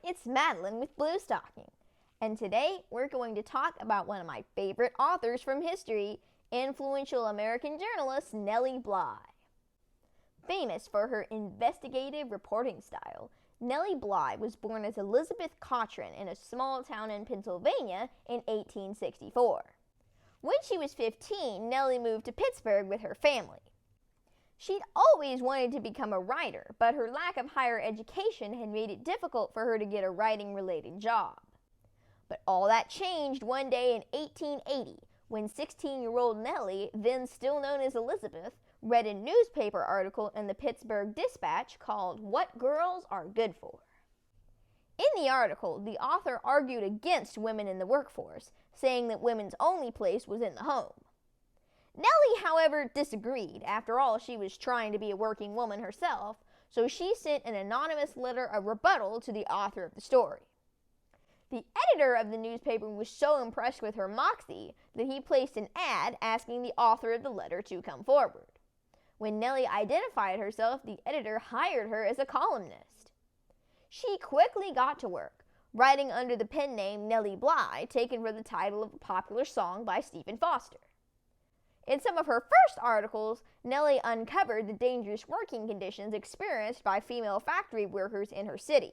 it's Madeline with Blue Stocking, and today we're going to talk about one of my favorite authors from history, influential American journalist Nellie Bly. Famous for her investigative reporting style, Nellie Bly was born as Elizabeth Cochran in a small town in Pennsylvania in 1864. When she was 15, Nellie moved to Pittsburgh with her family. She'd always wanted to become a writer, but her lack of higher education had made it difficult for her to get a writing-related job. But all that changed one day in 1880 when 16-year-old Nellie, then still known as Elizabeth, read a newspaper article in the Pittsburgh Dispatch called "What Girls Are Good For." In the article, the author argued against women in the workforce, saying that women's only place was in the home. Nellie, however, disagreed. After all, she was trying to be a working woman herself, so she sent an anonymous letter of rebuttal to the author of the story. The editor of the newspaper was so impressed with her moxie that he placed an ad asking the author of the letter to come forward. When Nellie identified herself, the editor hired her as a columnist. She quickly got to work, writing under the pen name Nellie Bly, taken from the title of a popular song by Stephen Foster. In some of her first articles, Nellie uncovered the dangerous working conditions experienced by female factory workers in her city.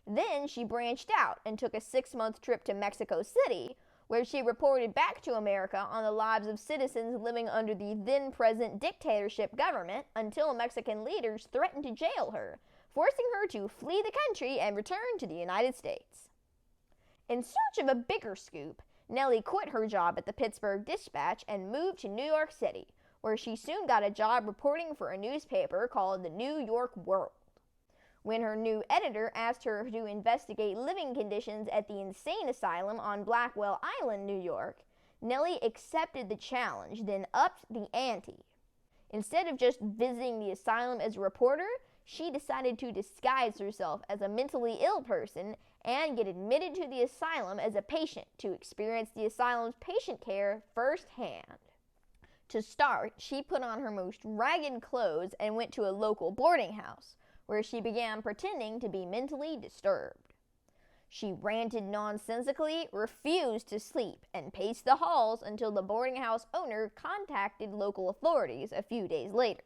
Then she branched out and took a 6-month trip to Mexico City, where she reported back to America on the lives of citizens living under the then-present dictatorship government until Mexican leaders threatened to jail her, forcing her to flee the country and return to the United States. In search of a bigger scoop, Nellie quit her job at the Pittsburgh Dispatch and moved to New York City, where she soon got a job reporting for a newspaper called the New York World. When her new editor asked her to investigate living conditions at the insane asylum on Blackwell Island, New York, Nellie accepted the challenge, then upped the ante. Instead of just visiting the asylum as a reporter, she decided to disguise herself as a mentally ill person and get admitted to the asylum as a patient to experience the asylum's patient care firsthand. To start, she put on her most ragged clothes and went to a local boarding house, where she began pretending to be mentally disturbed. She ranted nonsensically, refused to sleep, and paced the halls until the boarding house owner contacted local authorities a few days later.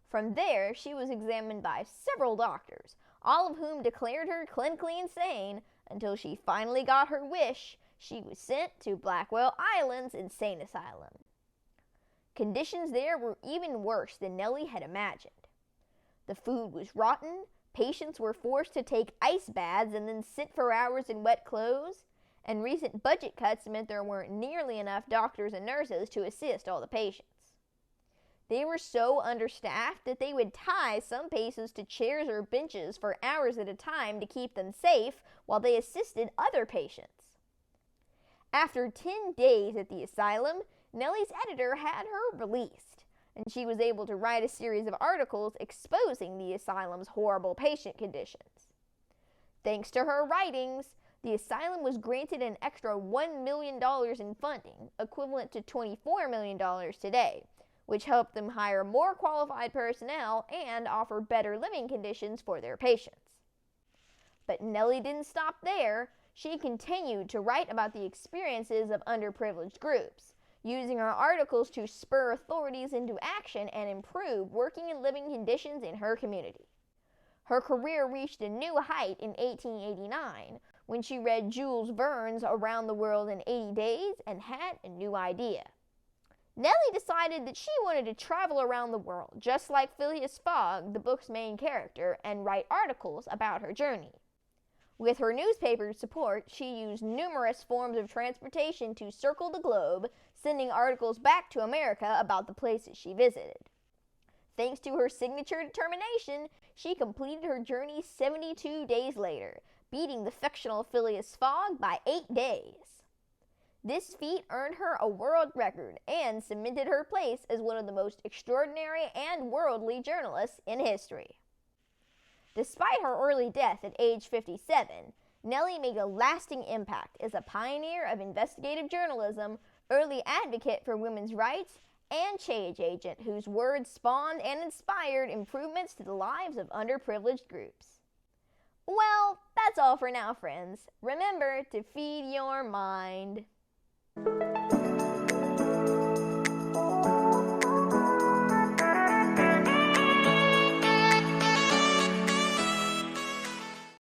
From there, she was examined by several doctors, all of whom declared her clinically insane, until she finally got her wish. She was sent to Blackwell Island's insane asylum. Conditions there were even worse than Nellie had imagined. The food was rotten, patients were forced to take ice baths and then sit for hours in wet clothes, and recent budget cuts meant there weren't nearly enough doctors and nurses to assist all the patients. They were so understaffed that they would tie some patients to chairs or benches for hours at a time to keep them safe while they assisted other patients. After 10 days at the asylum, Nellie's editor had her released, and she was able to write a series of articles exposing the asylum's horrible patient conditions. Thanks to her writings, the asylum was granted an extra $1 million in funding, equivalent to $24 million today, which helped them hire more qualified personnel and offer better living conditions for their patients. But Nellie didn't stop there. She continued to write about the experiences of underprivileged groups, using her articles to spur authorities into action and improve working and living conditions in her community. Her career reached a new height in 1889 when she read Jules Verne's Around the World in 80 Days and had a new idea. Nellie decided that she wanted to travel around the world, just like Phileas Fogg, the book's main character, and write articles about her journey. With her newspaper's support, she used numerous forms of transportation to circle the globe, sending articles back to America about the places she visited. Thanks to her signature determination, she completed her journey 72 days later, beating the fictional Phileas Fogg by 8 days. This feat earned her a world record and cemented her place as one of the most extraordinary and worldly journalists in history. Despite her early death at age 57, Nellie made a lasting impact as a pioneer of investigative journalism, early advocate for women's rights, and change agent whose words spawned and inspired improvements to the lives of underprivileged groups. Well, that's all for now, friends. Remember to feed your mind.